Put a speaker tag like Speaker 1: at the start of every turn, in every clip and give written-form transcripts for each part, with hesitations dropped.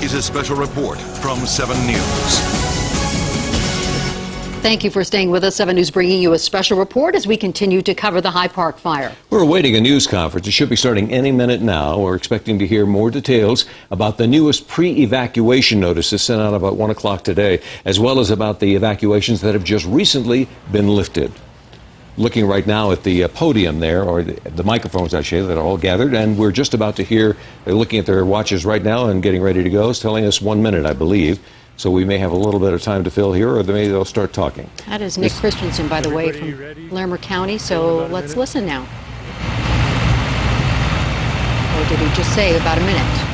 Speaker 1: is a special report from 7 News.
Speaker 2: Thank you for staying with us. 7 News bringing you a special report as we continue to cover the High Park fire.
Speaker 3: We're awaiting a news conference. It should be starting any minute now. We're expecting to hear more details about the newest pre-evacuation notices sent out about 1 o'clock today, as well as about the evacuations that have just recently been lifted. Looking right now at the podium there, or the microphones, I should say, that are all gathered, and we're just about to hear, they're looking at their watches right now and getting ready to go. It's telling us 1 minute, I believe. So we may have a little bit of time to fill here, or maybe they'll start talking.
Speaker 2: That is Nick Christensen, by the way, from Larimer County. So let's listen now. Or did he just say about a minute?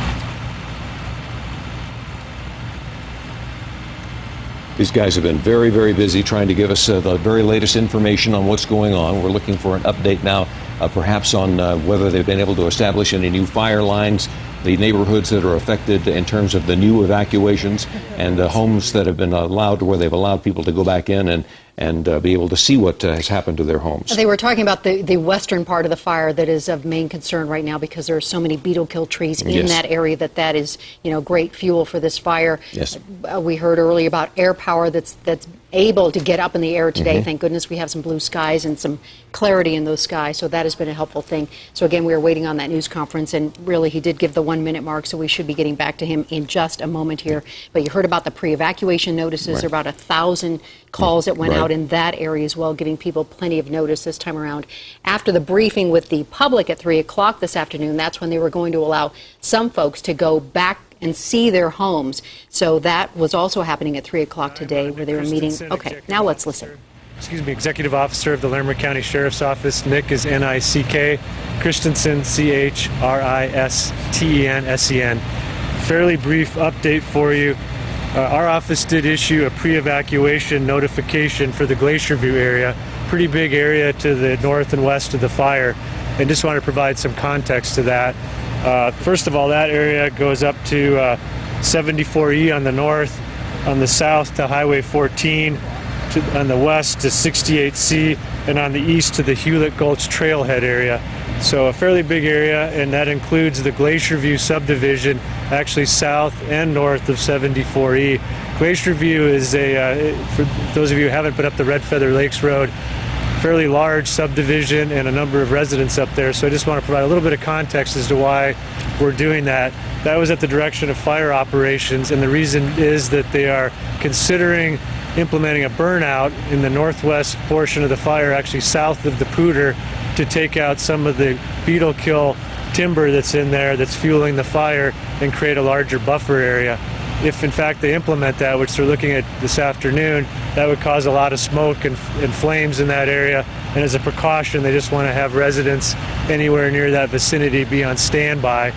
Speaker 3: These guys have been very, very busy trying to give us the very latest information on what's going on. We're looking for an update now, perhaps on whether they've been able to establish any new fire lines, the neighborhoods that are affected in terms of the new evacuations, and homes that have been allowed, where they've allowed people to go back in and be able to see what has happened to their homes.
Speaker 2: They were talking about the western part of the fire that is of main concern right now because there are so many beetle kill trees in that area that is, great fuel for this fire.
Speaker 3: Yes.
Speaker 2: We heard earlier about air power that's able to get up in the air today. Thank goodness we have some blue skies and some clarity in those skies, so that has been a helpful thing. So again, we are waiting on that news conference, and really he did give the 1 minute mark, so we should be getting back to him in just a moment here. But you heard about the pre-evacuation notices. There are about 1,000 calls that went out in that area as well, giving people plenty of notice this time around. After the briefing with the public at 3 o'clock this afternoon, that's when they were going to allow some folks to go back and see their homes. So that was also happening at 3 o'clock today, where they were meeting. Okay, now let's listen.
Speaker 4: Executive Officer of the Larimer County Sheriff's Office. Nick is N-I-C-K, Christensen, C-H-R-I-S-T-E-N-S-E-N. Fairly brief update for you. Our office did issue a pre-evacuation notification for the Glacier View area, pretty big area to the north and west of the fire, and just want to provide some context to that. First of all, that area goes up to 74E on the north, on the south to Highway 14, on the west to 68C, and on the east to the Hewlett Gulch Trailhead area. So a fairly big area, and that includes the Glacier View subdivision, actually south and north of 74E. Glacier View is for those of you who haven't been up the Red Feather Lakes Road, fairly large subdivision and a number of residents up there. So I just want to provide a little bit of context as to why we're doing that. That was at the direction of fire operations, and the reason is that they are considering implementing a burnout in the northwest portion of the fire, actually south of the Poudre, to take out some of the beetle kill timber that's in there that's fueling the fire and create a larger buffer area. If in fact they implement that, which they're looking at this afternoon, that would cause a lot of smoke and flames in that area. And as a precaution, they just want to have residents anywhere near that vicinity be on standby.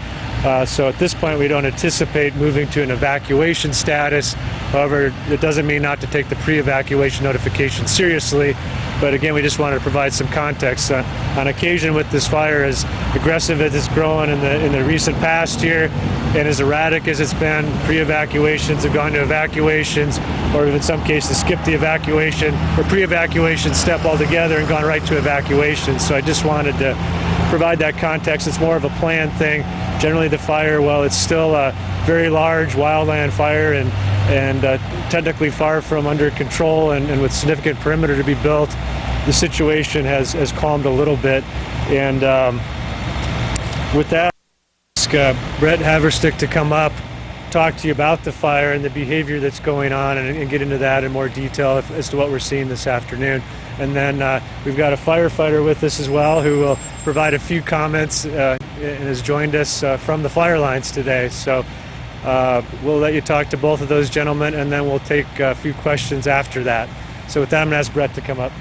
Speaker 4: So at this point, we don't anticipate moving to an evacuation status. However, it doesn't mean not to take the pre-evacuation notification seriously. But again, we just wanted to provide some context. On occasion with this fire, as aggressive as it's grown in the recent past here, and as erratic as it's been, pre-evacuations have gone to evacuations, or in some cases skipped the evacuation or pre-evacuation step altogether and gone right to evacuation. So I just wanted to provide that context. It's more of a planned thing. Generally the fire, well, it's still a very large wildland fire and technically far from under control and with significant perimeter to be built. The situation has calmed a little bit, and with that, ask Brett Haverstick to come up, talk to you about the fire and the behavior that's going on, and get into that in more detail as to what we're seeing this afternoon. And then we've got a firefighter with us as well who will provide a few comments and has joined us from the fire lines today. So we'll let you talk to both of those gentlemen, and then we'll take a few questions after that. So with that, I'm going to ask Brett to come up.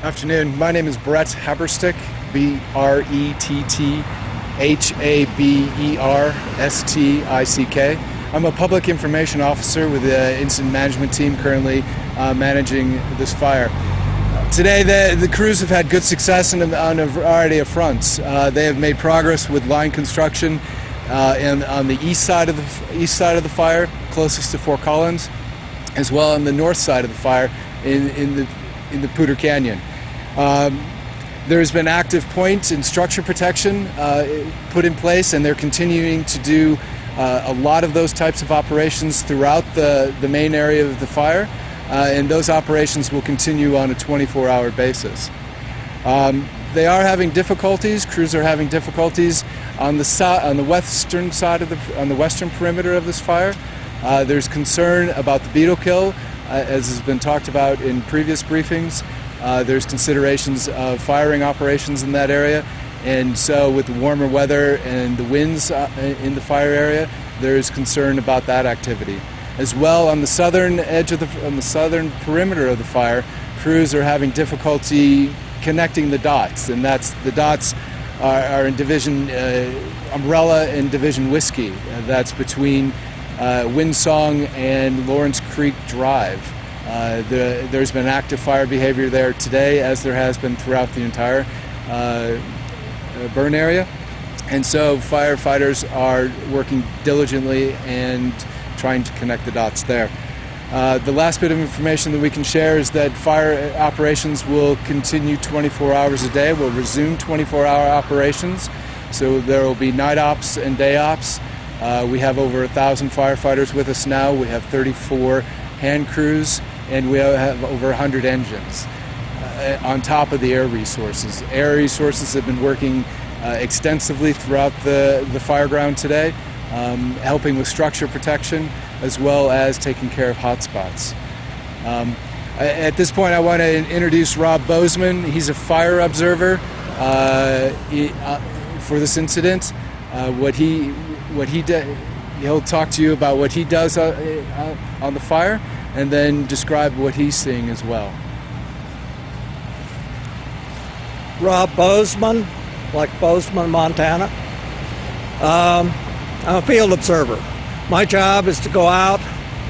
Speaker 5: Afternoon. My name is Brett Haberstick, B-R-E-T-T-H-A-B-E-R-S-T-I-C-K. I'm a public information officer with the incident management team currently managing this fire. Today, the crews have had good success on a variety of fronts. They have made progress with line construction on the east side of the fire, closest to Fort Collins, as well on the north side of the fire in the Poudre Canyon. There's been active point and structure protection put in place, and they're continuing to do a lot of those types of operations throughout the main area of the fire, and those operations will continue on a 24-hour basis. They are having difficulties. Crews are having difficulties on the western side on the western perimeter of this fire. There's concern about the beetle kill, as has been talked about in previous briefings. There's considerations of firing operations in that area, and so with the warmer weather and the winds in the fire area, there's concern about that activity. As well, on the southern edge on the southern perimeter of the fire, crews are having difficulty connecting the dots, and the dots are in Division Umbrella and Division Whiskey. That's between Windsong and Lawrence Creek Drive. There's been active fire behavior there today, as there has been throughout the entire burn area. And so firefighters are working diligently and trying to connect the dots there. The last bit of information that we can share is that fire operations will continue 24 hours a day. We'll resume 24-hour operations. So there will be night ops and day ops. We have over 1,000 firefighters with us now. We have 34 hand crews, and we have over 100 engines on top of the air resources. Air resources have been working extensively throughout the fire ground today, helping with structure protection as well as taking care of hotspots. At this point, I want to introduce Rob Bozeman. He's a fire observer for this incident. He'll talk to you about what he does on the fire, and then describe what he's seeing as well.
Speaker 6: Rob Bozeman, like Bozeman, Montana. I'm a field observer. My job is to go out,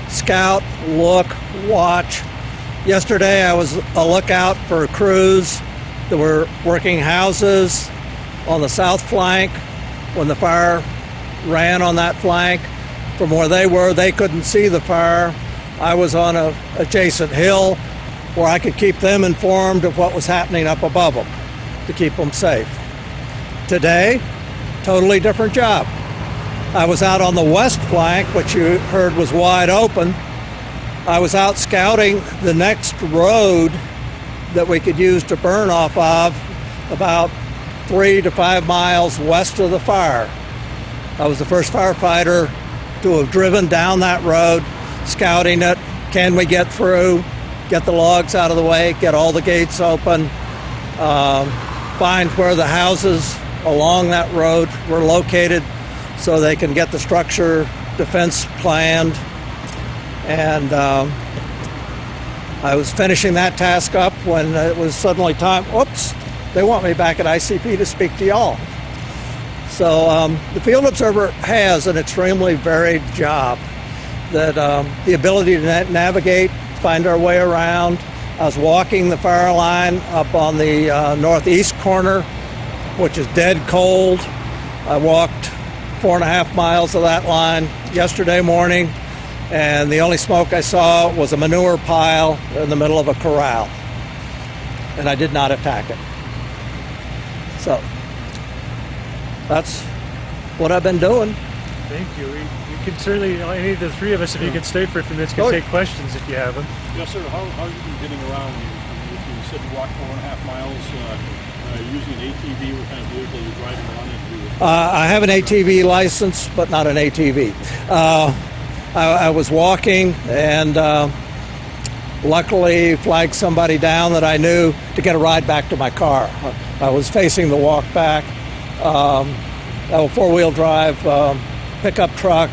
Speaker 6: scout, look, watch. Yesterday I was a lookout for crews that were working houses on the south flank. When the fire ran on that flank, from where they were, they couldn't see the fire. I was on an adjacent hill where I could keep them informed of what was happening up above them to keep them safe. Today, totally different job. I was out on the west flank, which you heard was wide open. I was out scouting the next road that we could use to burn off of, about 3 to 5 miles west of the fire. I was the first firefighter to have driven down that road, scouting it. Can we get through, get the logs out of the way, get all the gates open, find where the houses along that road were located so they can get the structure defense planned. And I was finishing that task up when it was suddenly time, oops, they want me back at ICP to speak to y'all. So the field observer has an extremely varied job. That the ability to navigate, find our way around. I was walking the fire line up on the northeast corner, which is dead cold. I walked 4.5 miles of that line yesterday morning, and the only smoke I saw was a manure pile in the middle of a corral, and I did not attack it. So that's what I've been doing.
Speaker 4: Thank you. We can certainly, any of the three of us, if you can stay for a few minutes, can take questions if you have them.
Speaker 7: Yes, sir. How have you been getting around? You said you walked 4.5 miles using an ATV. What kind of vehicle are you driving around into?
Speaker 6: I have an ATV license, but not an ATV. I was walking and luckily flagged somebody down that I knew to get a ride back to my car. I was facing the walk back. A four-wheel drive pickup truck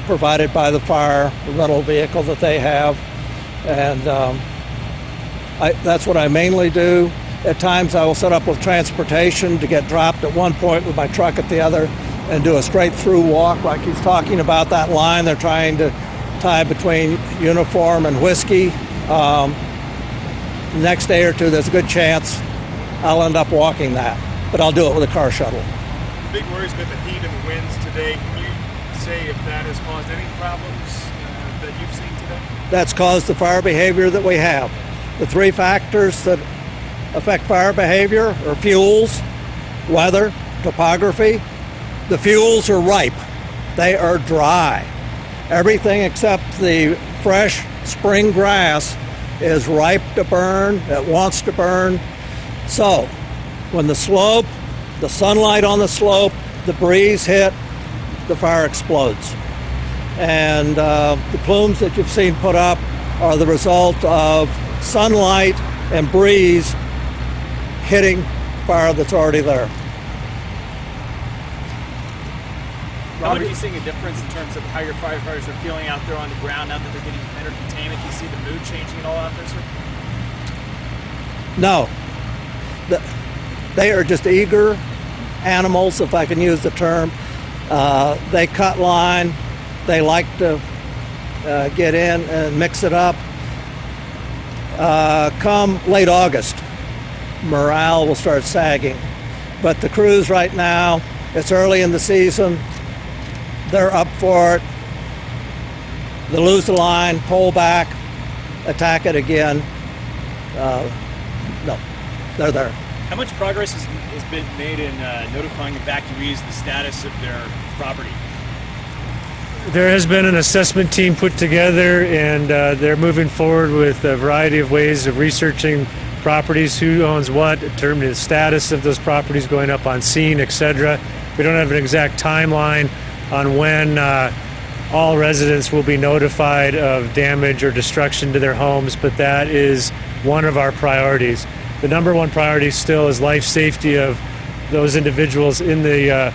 Speaker 6: provided by the fire, the rental vehicle that they have. And that's what I mainly do. At times I will set up with transportation to get dropped at one point with my truck at the other and do a straight through walk like he's talking about that line they're trying to tie between Uniform and Whiskey. The next day or two there's a good chance I'll end up walking that, but I'll do it with a car shuttle.
Speaker 8: The big worry's been the heat and the winds today. Can you say if that has caused any problems that you've seen today?
Speaker 6: That's caused the fire behavior that we have. The three factors that affect fire behavior are fuels, weather, topography. The fuels are ripe. They are dry. Everything except the fresh spring grass is ripe to burn, it wants to burn. So when the sunlight on the slope, the breeze hit, the fire explodes. And the plumes that you've seen put up are the result of sunlight and breeze hitting fire that's already there.
Speaker 8: Robert, are you seeing a difference in terms of how your firefighters are feeling out there on the ground now that they're getting better containment? Do you see the mood changing at all out there, sir?
Speaker 6: No. They are just eager animals, if I can use the term. They cut line. They like to get in and mix it up. Come late August, morale will start sagging. But the crews right now, it's early in the season. They're up for it. They lose the line, pull back, attack it again. No, they're there.
Speaker 8: How much progress has been made in notifying evacuees the status of their property?
Speaker 4: There has been an assessment team put together, and they're moving forward with a variety of ways of researching properties, who owns what, determining the status of those properties, going up on scene, etc. We don't have an exact timeline on when all residents will be notified of damage or destruction to their homes, but that is one of our priorities. The number one priority still is life safety of those individuals in the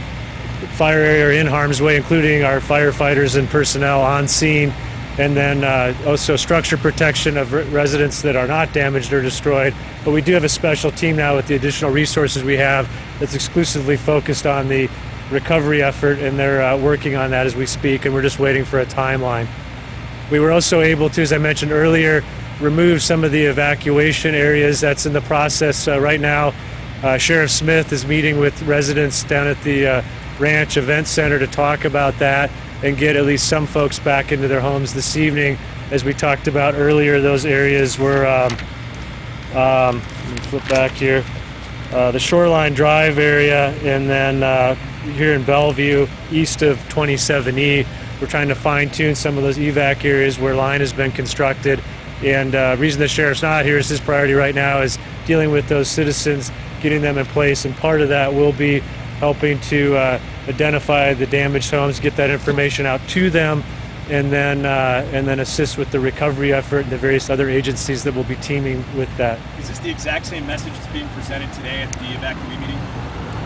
Speaker 4: fire area or in harm's way, including our firefighters and personnel on scene, and then also structure protection of residents that are not damaged or destroyed. But we do have a special team now with the additional resources we have that's exclusively focused on the recovery effort, and they're working on that as we speak, and we're just waiting for a timeline. We were also able to, as I mentioned earlier, remove some of the evacuation areas. That's in the process right now. Sheriff Smith is meeting with residents down at the Ranch Event Center to talk about that and get at least some folks back into their homes this evening. As we talked about earlier, those areas were, let me flip back here, the Shoreline Drive area, and then here in Bellevue, east of 27E. We're trying to fine-tune some of those evac areas where line has been constructed. And the reason the sheriff's not here is his priority right now is dealing with those citizens, getting them in place, and part of that will be helping to identify the damaged homes, get that information out to them, and then assist with the recovery effort and the various other agencies that will be teaming with that.
Speaker 8: Is this the exact same message that's being presented today at the evacuee meeting?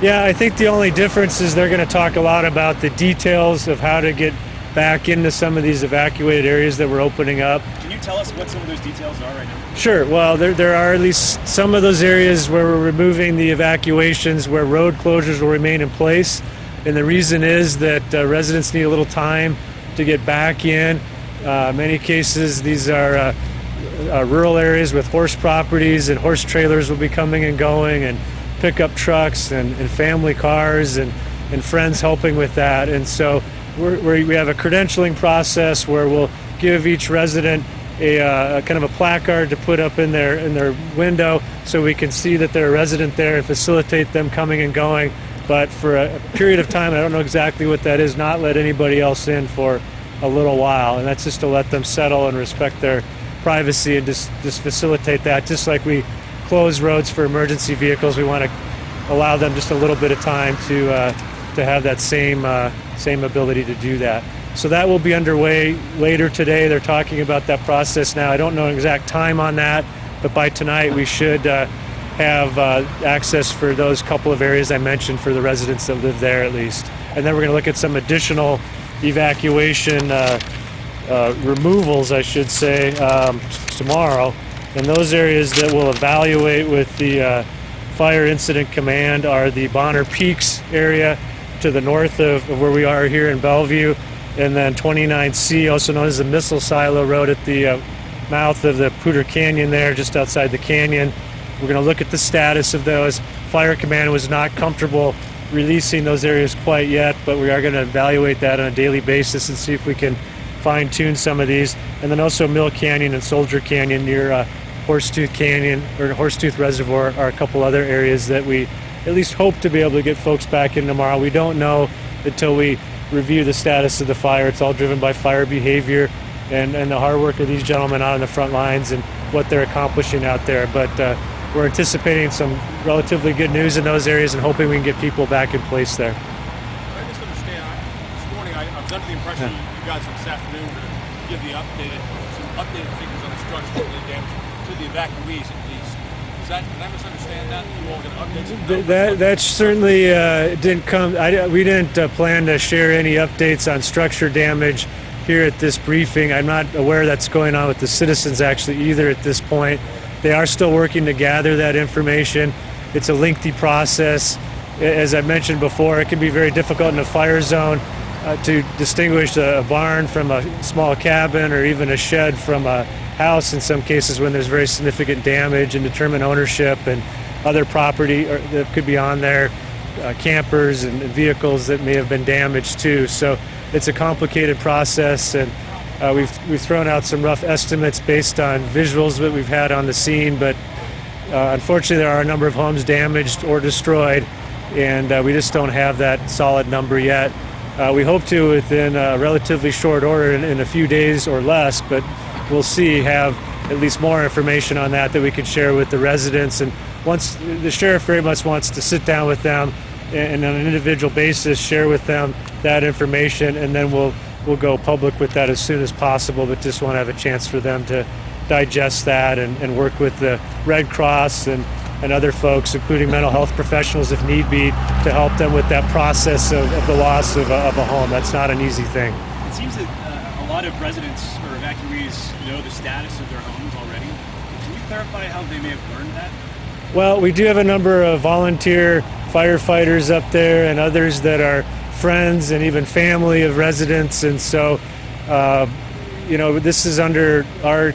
Speaker 4: Yeah, I think the only difference is they're going to talk a lot about the details of how to get back into some of these evacuated areas that we're opening up.
Speaker 8: Can you tell us what some of those details are right now?
Speaker 4: Sure. Well, there are at least some of those areas where we're removing the evacuations, where road closures will remain in place. And the reason is that residents need a little time to get back in. Many cases, these are rural areas with horse properties, and horse trailers will be coming and going, and pickup trucks and family cars and friends helping with that. And so we have a credentialing process where we'll give each resident a kind of a placard to put up in their window so we can see that they're a resident there and facilitate them coming and going. But for a period of time, I don't know exactly what that is, not let anybody else in for a little while. And that's just to let them settle and respect their privacy and just facilitate that. Just like we close roads for emergency vehicles, we want to allow them just a little bit of time to have that same ability to do that. So that will be underway later today. They're talking about that process now. I don't know an exact time on that, but by tonight we should have access for those couple of areas I mentioned for the residents that live there at least. And then we're going to look at some additional evacuation removals, I should say, tomorrow. And those areas that we'll evaluate with the Fire Incident Command are the Bonner Peaks area to the north of where we are here in Bellevue, and then 29C, also known as the Missile Silo Road, at the mouth of the Poudre Canyon there, just outside the canyon. We're going to look at the status of those. Fire Command was not comfortable releasing those areas quite yet, but we are going to evaluate that on a daily basis and see if we can fine-tune some of these. And then also Mill Canyon and Soldier Canyon near Horsetooth Canyon or Horsetooth Reservoir are a couple other areas that we at least hope to be able to get folks back in tomorrow. We don't know until we review the status of the fire. It's all driven by fire behavior and the hard work of these gentlemen out on the front lines and what they're accomplishing out there. But we're anticipating some relatively good news in those areas and hoping we can get people back in place there.
Speaker 7: I just understand. This morning, I was under the impression you guys this afternoon were going to give some updated figures on the structural damage to the evacuees at least. Did I misunderstand that? You all going to update some numbers?
Speaker 4: That certainly didn't come. We didn't plan to share any updates on structure damage here at this briefing. I'm not aware that's going on with the citizens actually either at this point. They are still working to gather that information. It's a lengthy process. As I mentioned before, it can be very difficult in a fire zone to distinguish a barn from a small cabin or even a shed from a house in some cases when there's very significant damage, and determine ownership and other property that could be on there, campers and vehicles that may have been damaged too. So it's a complicated process, and we've thrown out some rough estimates based on visuals that we've had on the scene, but unfortunately there are a number of homes damaged or destroyed, and we just don't have that solid number yet. We hope to, within a relatively short order, in a few days or less, but we'll see, have at least more information on that we can share with the residents. And once the sheriff very much wants to sit down with them and on an individual basis share with them that information, and then we'll go public with that as soon as possible, but just want to have a chance for them to digest that and work with the Red Cross and other folks, including mental health professionals if need be, to help them with that process of the loss of a home. That's not an easy thing.
Speaker 8: It seems that a lot of residents or evacuees know the status of their homes already. Can you clarify how they may have learned that?
Speaker 4: Well, we do have a number of volunteer firefighters up there and others that are friends and even family of residents, and so this is under our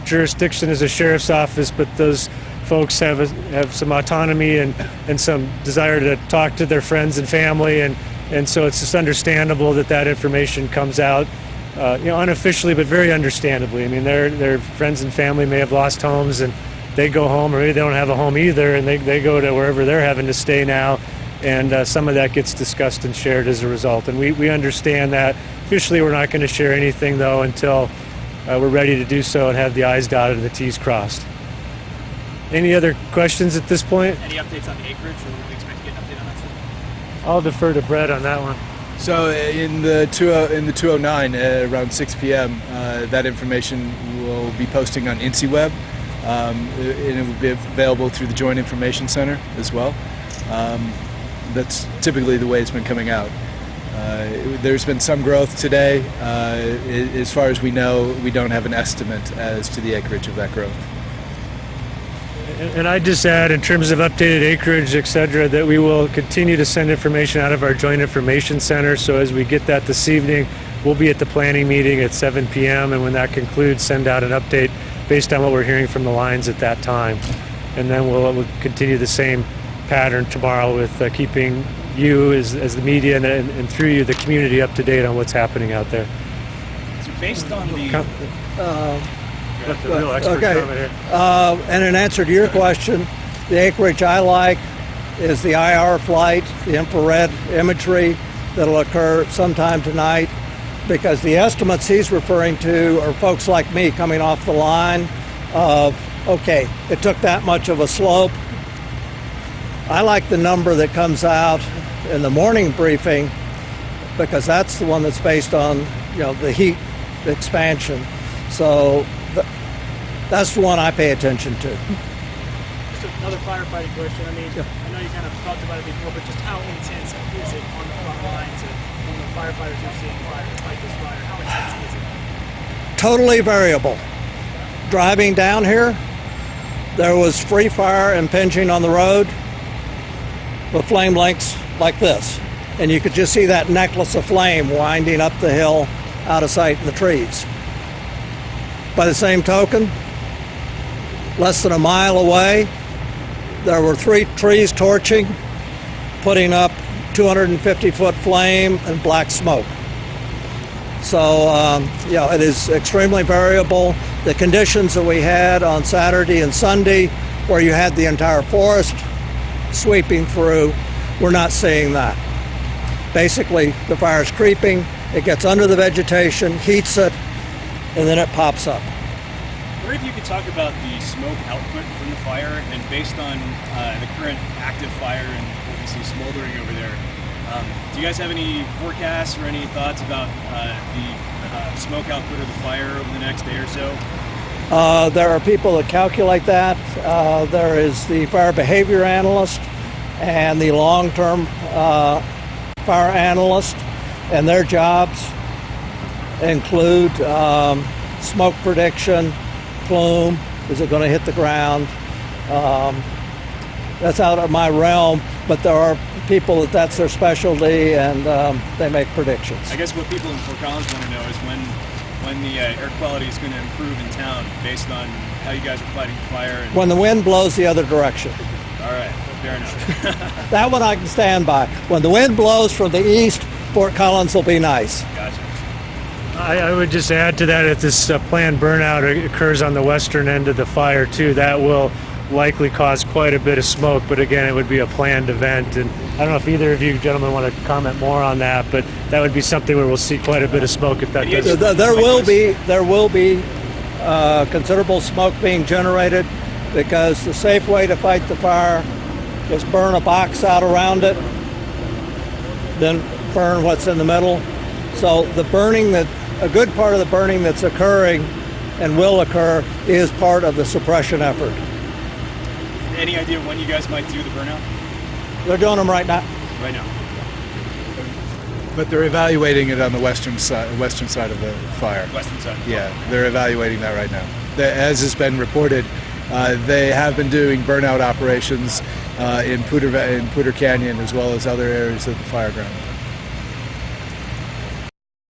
Speaker 4: jurisdiction as a sheriff's office, but those folks have some autonomy and some desire to talk to their friends and family, and so it's just understandable that information comes out unofficially, but very understandably. I mean, their friends and family may have lost homes and they go home, or maybe they don't have a home either, and they go to wherever they're having to stay now, and some of that gets discussed and shared as a result. And we understand that. Officially, we're not going to share anything, though, until we're ready to do so and have the I's dotted and the T's crossed. Any other questions at this point?
Speaker 8: Any updates on the acreage, or would we expect to get an update on that soon?
Speaker 4: I'll defer to Brett on that one.
Speaker 5: So in the 209 around 6 p.m., that information will be posting on InciWeb, and it will be available through the Joint Information Center as well. That's typically the way it's been coming out. There's been some growth today. As far as we know, we don't have an estimate as to the acreage of that growth.
Speaker 4: And I just add, in terms of updated acreage, et cetera, that we will continue to send information out of our Joint Information Center. So as we get that this evening, we'll be at the planning meeting at 7 p.m. And when that concludes, send out an update based on what we're hearing from the lines at that time. And then we'll continue the same pattern tomorrow with keeping you as the media and through you, the community, up to date on what's happening out there.
Speaker 8: So based on the...
Speaker 6: Okay. And in answer to your question, the acreage I like is the IR flight, the infrared imagery that'll occur sometime tonight, because the estimates he's referring to are folks like me coming off the line of, okay, it took that much of a slope. I like the number that comes out in the morning briefing, because that's the one that's based on, the heat expansion. So that's the one I pay attention to.
Speaker 8: Just another firefighting question. I mean, I know you kind of talked about it before, but just how intense is it on the front lines and the firefighters are seeing fight this fire? How intense is it?
Speaker 6: Totally variable. Driving down here, there was free fire impinging on the road with flame lengths like this. And you could just see that necklace of flame winding up the hill out of sight in the trees. By the same token, less than a mile away, there were 3 trees torching, putting up 250-foot flame and black smoke. So, it is extremely variable. The conditions that we had on Saturday and Sunday, where you had the entire forest sweeping through, we're not seeing that. Basically, the fire is creeping, it gets under the vegetation, heats it, and then it pops up.
Speaker 9: I wonder if you could talk about the smoke output from the fire, and based on the current active fire and what we see smoldering over there, do you guys have any forecasts or any thoughts about the smoke output of the fire over the next day or so?
Speaker 6: There are people that calculate that. There is the fire behavior analyst and the long-term fire analyst, and their jobs include smoke prediction, plume, is it going to hit the ground? That's out of my realm, but there are people that's their specialty, and they make predictions.
Speaker 9: I guess what people in Fort Collins want to know is when the air quality is going to improve in town based on how you guys are fighting fire. And
Speaker 6: When the wind blows the other direction.
Speaker 9: all right, fair enough.
Speaker 6: That one I can stand by. When the wind blows from the east, Fort Collins will be nice.
Speaker 9: Gotcha.
Speaker 4: I would just add to that, if this planned burnout occurs on the western end of the fire too, that will likely cause quite a bit of smoke, but again, it would be a planned event. And I don't know if either of you gentlemen want to comment more on that, but that would be something where we'll see quite a bit of smoke if that does.
Speaker 6: There will be considerable smoke being generated, because the safe way to fight the fire is burn a box out around it, then burn what's in the middle. So the burning a good part of the burning that's occurring and will occur is part of the suppression effort.
Speaker 9: Any idea when you guys might do the burnout?
Speaker 6: They're doing them right now.
Speaker 9: Right now.
Speaker 5: But they're evaluating it on the western side of the fire.
Speaker 9: Western side.
Speaker 5: Yeah, they're evaluating that right now. As has been reported, they have been doing burnout operations in Poudre Canyon as well as other areas of the fire ground.